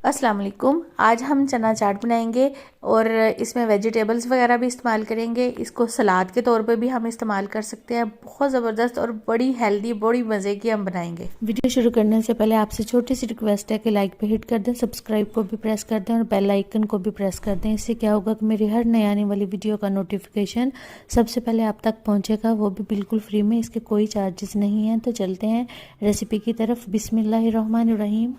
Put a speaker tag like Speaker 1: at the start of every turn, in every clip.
Speaker 1: अस्सलाम वालेकुम। आज हम चना चाट बनाएंगे और इसमें वेजिटेबल्स वगैरह भी इस्तेमाल करेंगे। इसको सलाद के तौर पे भी हम इस्तेमाल कर सकते हैं। बहुत ज़बरदस्त और बड़ी हेल्दी, बड़ी मज़े की हम बनाएंगे। वीडियो शुरू करने से पहले आपसे छोटी सी रिक्वेस्ट है कि लाइक पे हिट कर दें, सब्सक्राइब को भी प्रेस कर दें और बेल आइकन को भी प्रेस कर दें। इससे क्या होगा कि मेरी हर नई आने वाली वीडियो का नोटिफिकेशन सबसे पहले आप तक पहुँचेगा, वो भी बिल्कुल फ्री में। इसके कोई चार्जेस नहीं हैं। तो चलते हैं रेसिपी की तरफ। बिस्मिल्लाहिर्रहमानिर्रहीम।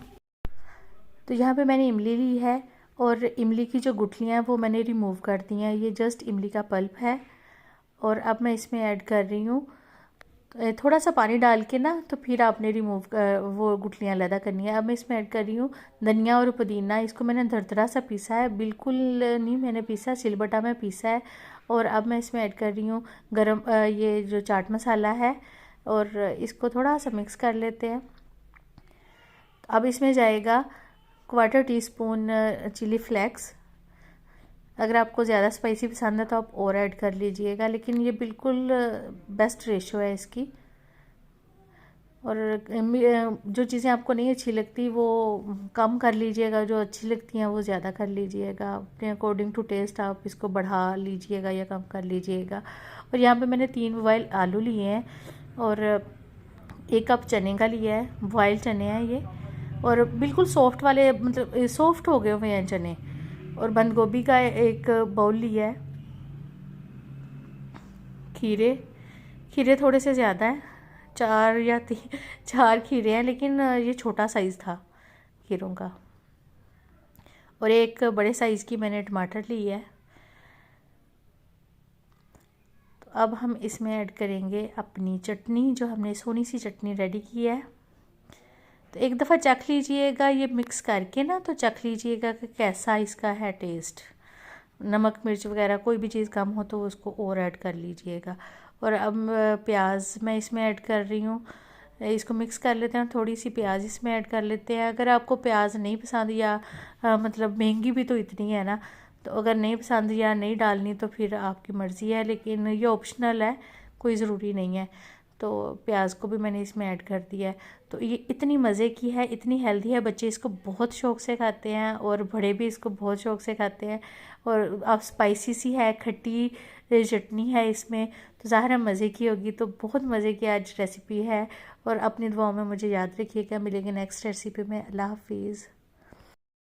Speaker 1: तो यहाँ पे मैंने इमली ली है और इमली की जो गुठलियाँ हैं वो मैंने रिमूव कर दी हैं। ये जस्ट इमली का पल्प है और अब मैं इसमें ऐड कर रही हूँ थोड़ा सा पानी डाल के ना, तो फिर आपने वो गुठलियाँ अलग करनी है। अब मैं इसमें ऐड कर रही हूँ धनिया और पुदीना। इसको मैंने दरदरा सा पीसा है, बिल्कुल नहीं मैंने पीसा, सिलबट्टा में पीसा है। और अब मैं इसमें ऐड कर रही हूँ ये जो चाट मसाला है और इसको थोड़ा सा मिक्स कर लेते हैं। अब इसमें जाएगा 1/4 टीस्पून चिली फ्लेक्स। अगर आपको ज़्यादा स्पाइसी पसंद है तो आप और ऐड कर लीजिएगा, लेकिन ये बिल्कुल बेस्ट रेशो है इसकी। और जो चीज़ें आपको नहीं अच्छी लगती वो कम कर लीजिएगा, जो अच्छी लगती हैं वो ज़्यादा कर लीजिएगा। अपने अकॉर्डिंग टू टेस्ट आप इसको बढ़ा लीजिएगा या कम कर लीजिएगा। और यहाँ पे मैंने 3 बॉयल आलू लिए हैं और 1 कप चने का लिया है। बॉयल चने हैं ये और बिल्कुल सॉफ्ट वाले, मतलब सॉफ्ट हो गए हुए हैं चने। और बंद गोभी का 1 बाउल लिया है। खीरे थोड़े से ज़्यादा हैं, 4 खीरे हैं, लेकिन ये छोटा साइज़ था खीरों का। और 1 बड़े साइज़ की मैंने टमाटर ली है। तो अब हम इसमें ऐड करेंगे अपनी चटनी, जो हमने सोनी सी चटनी रेडी की है। तो एक दफ़ा चख लीजिएगा ये मिक्स करके ना, तो चख लीजिएगा कि कैसा इसका है टेस्ट। नमक मिर्च वगैरह कोई भी चीज़ कम हो तो उसको और ऐड कर लीजिएगा। और अब प्याज मैं इसमें ऐड कर रही हूँ। इसको मिक्स कर लेते हैं, थोड़ी सी प्याज इसमें ऐड कर लेते हैं। अगर आपको प्याज नहीं पसंद या मतलब महंगी भी तो इतनी है ना, तो अगर नहीं पसंद या नहीं डालनी तो फिर आपकी मर्ज़ी है, लेकिन ये ऑप्शनल है, कोई ज़रूरी नहीं है। तो प्याज को भी मैंने इसमें ऐड कर दिया है। तो ये इतनी मज़े की है, इतनी हेल्दी है, बच्चे इसको बहुत शौक़ से खाते हैं और बड़े भी इसको बहुत शौक़ से खाते हैं। और अब स्पाइसी सी है, खट्टी चटनी है इसमें, तो ज़ाहिर है मज़े की होगी। तो बहुत मज़े की आज रेसिपी है और अपनी दुआओं में मुझे याद रखिएगा। मिलेंगे नेक्स्ट रेसिपी में। अल्लाह हाफिज़।